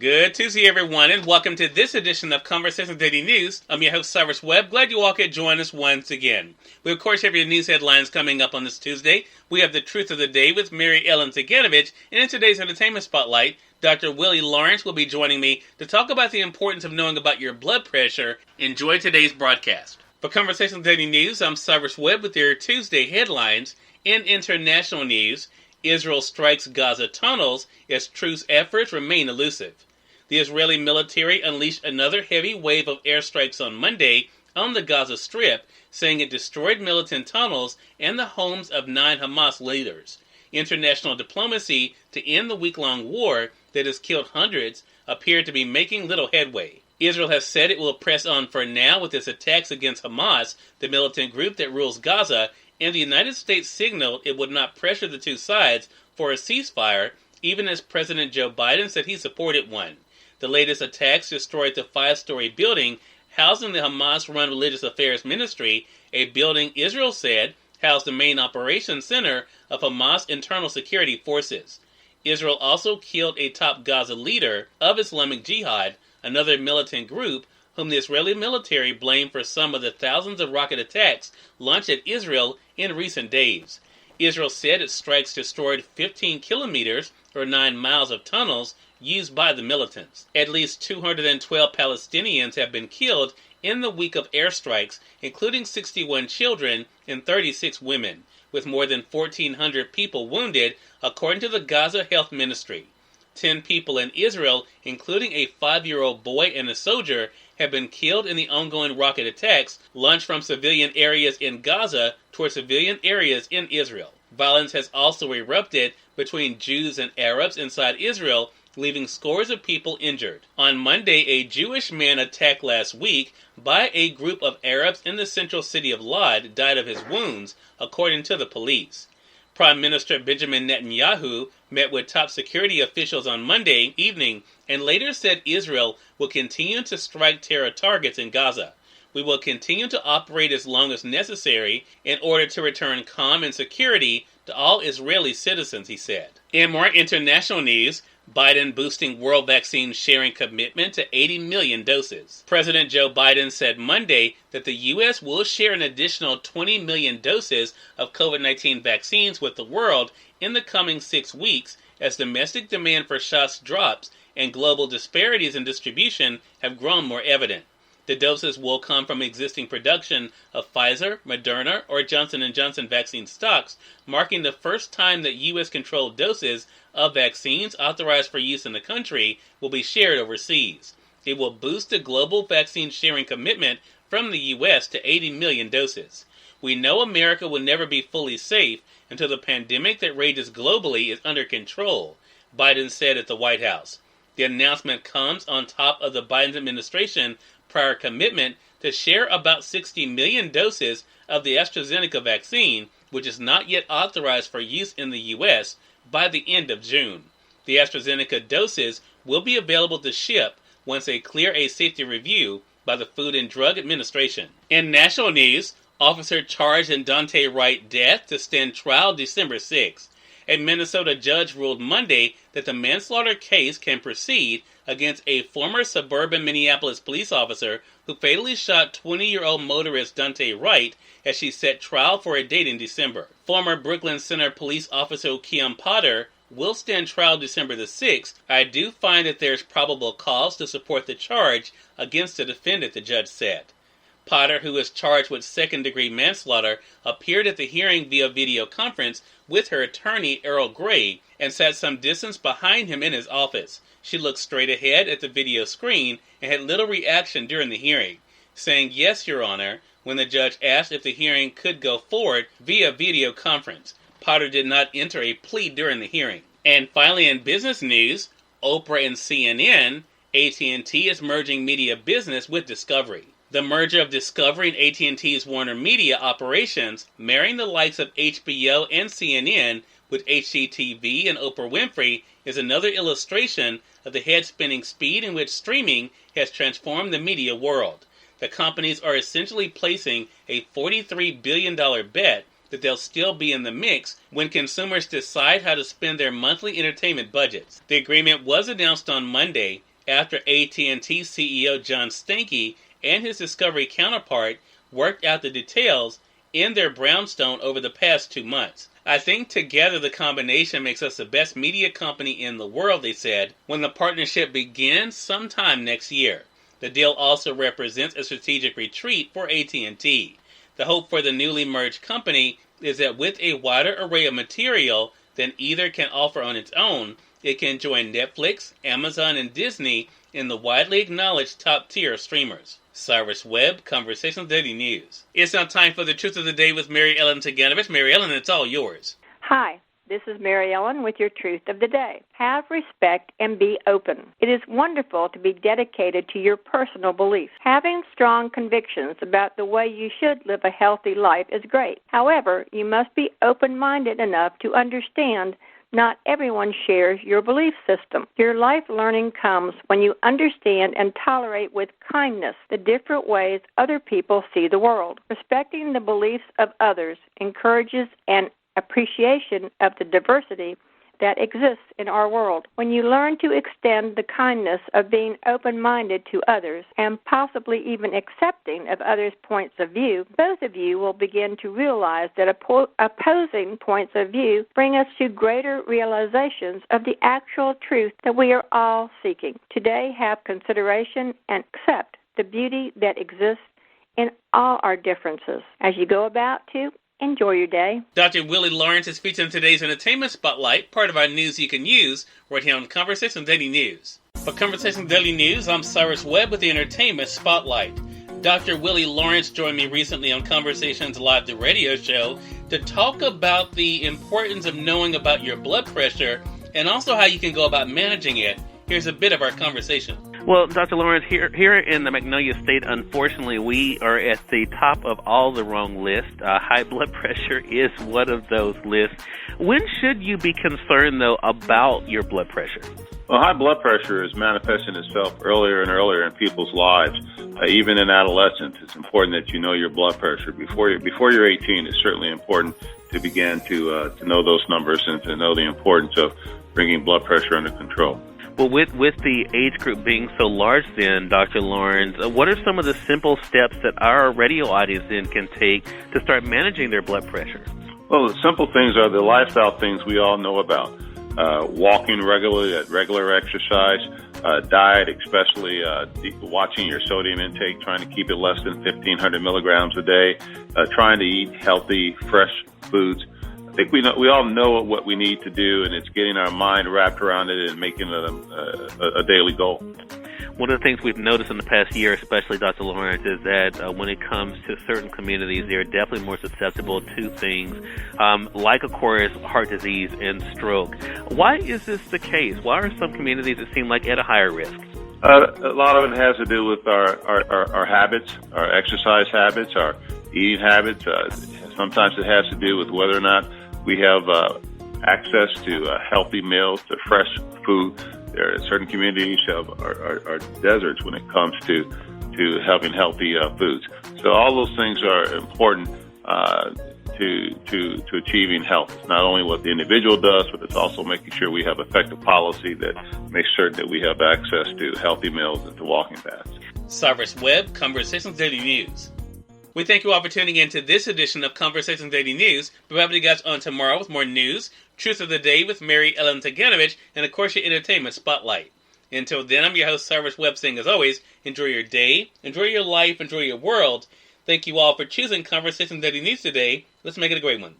Good Tuesday, everyone, and welcome to this edition of Conversations Daily News. I'm your host, Cyrus Webb. Glad you all could join us once again. We, of course, have your news headlines coming up on this Tuesday. We have the Truth of the Day with Mary Ellen Ciganovich, and in today's Entertainment Spotlight, Dr. Willie Lawrence will be joining me to talk about the importance of knowing about your blood pressure. Enjoy today's broadcast. For Conversations Daily News, I'm Cyrus Webb with your Tuesday headlines. In international news, Israel strikes Gaza tunnels as truce efforts remain elusive. The Israeli military unleashed another heavy wave of airstrikes on Monday on the Gaza Strip, saying it destroyed militant tunnels and the homes of 9 Hamas leaders. International diplomacy to end the week-long war that has killed hundreds appeared to be making little headway. Israel has said it will press on for now with its attacks against Hamas, the militant group that rules Gaza, and the United States signaled it would not pressure the two sides for a ceasefire, even as President Joe Biden said he supported one. The latest attacks destroyed the 5-story building housing the Hamas-run Religious Affairs Ministry, a building Israel said housed the main operations center of Hamas internal security forces. Israel also killed a top Gaza leader of Islamic Jihad, another militant group whom the Israeli military blamed for some of the thousands of rocket attacks launched at Israel in recent days. Israel said its strikes destroyed 15 kilometers, or 9 miles of tunnels, used by the militants. At least 212 Palestinians have been killed in the week of airstrikes, including 61 children and 36 women, with more than 1,400 people wounded, according to the Gaza Health Ministry. 10 people in Israel, including a 5-year-old boy and a soldier, have been killed in the ongoing rocket attacks launched from civilian areas in Gaza toward civilian areas in Israel. Violence has also erupted between Jews and Arabs inside Israel, leaving scores of people injured. On Monday, a Jewish man attacked last week by a group of Arabs in the central city of Lod died of his wounds, according to the police. Prime Minister Benjamin Netanyahu met with top security officials on Monday evening and later said Israel will continue to strike terror targets in Gaza. We will continue to operate as long as necessary in order to return calm and security to all Israeli citizens, he said. In more international news, Biden boosting world vaccine sharing commitment to 80 million doses. President Joe Biden said Monday that the U.S. will share an additional 20 million doses of COVID-19 vaccines with the world in the coming 6 weeks as domestic demand for shots drops and global disparities in distribution have grown more evident. The doses will come from existing production of Pfizer, Moderna, or Johnson & Johnson vaccine stocks, marking the first time that U.S.-controlled doses of vaccines authorized for use in the country will be shared overseas. It will boost the global vaccine sharing commitment from the U.S. to 80 million doses. We know America will never be fully safe until the pandemic that rages globally is under control, Biden said at the White House. The announcement comes on top of the Biden administration prior commitment to share about 60 million doses of the AstraZeneca vaccine, which is not yet authorized for use in the U.S., by the end of June. The AstraZeneca doses will be available to ship once they clear a safety review by the Food and Drug Administration. In national news, officer charged in Daunte Wright death to stand trial December 6th. A Minnesota judge ruled Monday that the manslaughter case can proceed against a former suburban Minneapolis police officer who fatally shot 20-year-old motorist Daunte Wright as she set trial for a date in December. Former Brooklyn Center police officer Keon Potter will stand trial December the 6th. I do find that there's probable cause to support the charge against the defendant, the judge said. Potter, who is charged with second-degree manslaughter, appeared at the hearing via video conference with her attorney, Earl Gray, and sat some distance behind him in his office. She looked straight ahead at the video screen and had little reaction during the hearing, saying, "Yes, Your Honor," when the judge asked if the hearing could go forward via video conference. Potter did not enter a plea during the hearing. And finally, in business news, Oprah and CNN, AT&T is merging media business with Discovery. The merger of Discovery and AT&T's Warner Media operations, marrying the likes of HBO and CNN with HGTV and Oprah Winfrey, is another illustration of the head-spinning speed in which streaming has transformed the media world. The companies are essentially placing a $43 billion bet that they'll still be in the mix when consumers decide how to spend their monthly entertainment budgets. The agreement was announced on Monday after AT&T CEO John Stankey and his Discovery counterpart worked out the details in their brownstone over the past 2 months. I think together the combination makes us the best media company in the world, they said, when the partnership begins sometime next year. The deal also represents a strategic retreat for AT&T. The hope for the newly merged company is that with a wider array of material than either can offer on its own, it can join Netflix, Amazon, and Disney in the widely acknowledged top-tier streamers. Cyrus Webb, Conversations Daily News. It's now time for the Truth of the Day with Mary Ellen Ciganovich. Mary Ellen, it's all yours. Hi, this is Mary Ellen with your Truth of the Day. Have respect and be open. It is wonderful to be dedicated to your personal beliefs. Having strong convictions about the way you should live a healthy life is great. However, you must be open-minded enough to understand not everyone shares your belief system. Your life learning comes when you understand and tolerate with kindness the different ways other people see the world. Respecting the beliefs of others encourages an appreciation of the diversity that exists in our world. When you learn to extend the kindness of being open-minded to others and possibly even accepting of others' points of view, both of you will begin to realize that opposing points of view bring us to greater realizations of the actual truth that we are all seeking. Today, have consideration and accept the beauty that exists in all our differences. As you go about to enjoy your day. Dr. Willie Lawrence is featured in today's Entertainment Spotlight, part of our news you can use, right here on Conversation Daily News. For Conversation Daily News, I'm Cyrus Webb with the Entertainment Spotlight. Dr. Willie Lawrence joined me recently on Conversations Live, the radio show, to talk about the importance of knowing about your blood pressure and also how you can go about managing it. Here's a bit of our conversation. Well, Dr. Lawrence, here in the Magnolia State, unfortunately, we are at the top of all the wrong lists. High blood pressure is one of those lists. When should you be concerned, though, about your blood pressure? Well, high blood pressure is manifesting itself earlier and earlier in people's lives. Even in adolescence, it's important that you know your blood pressure. Before you're 18, it's certainly important to begin to know those numbers and to know the importance of bringing blood pressure under control. Well, with the age group being so large then, Dr. Lawrence, what are some of the simple steps that our radio audience then can take to start managing their blood pressure? Well, the simple things are the lifestyle things we all know about. Walking regularly, regular exercise, diet, especially watching your sodium intake, trying to keep it less than 1,500 milligrams a day, trying to eat healthy, fresh foods. I think we all know what we need to do, and it's getting our mind wrapped around it and making it a daily goal. One of the things we've noticed in the past year, especially, Dr. Lawrence, is that when it comes to certain communities, they're definitely more susceptible to things like, of course, heart disease and stroke. Why is this the case? Why are some communities that seem like at a higher risk? A lot of it has to do with our habits, our exercise habits, our eating habits. Sometimes it has to do with whether or not we have access to healthy meals, to fresh food. There are certain communities are deserts when it comes to having healthy foods. So all those things are important to achieving health. It's not only what the individual does, but it's also making sure we have effective policy that makes certain that we have access to healthy meals and to walking paths. Cyrus Webb, Conversations Daily News. We thank you all for tuning in to this edition of Conversations Daily News. We'll have you guys on tomorrow with more news, Truth of the Day with Mary Ellen Ciganovich, and of course your Entertainment Spotlight. Until then, I'm your host, Cyrus Webb, saying as always, enjoy your day, enjoy your life, enjoy your world. Thank you all for choosing Conversations Daily News today. Let's make it a great one.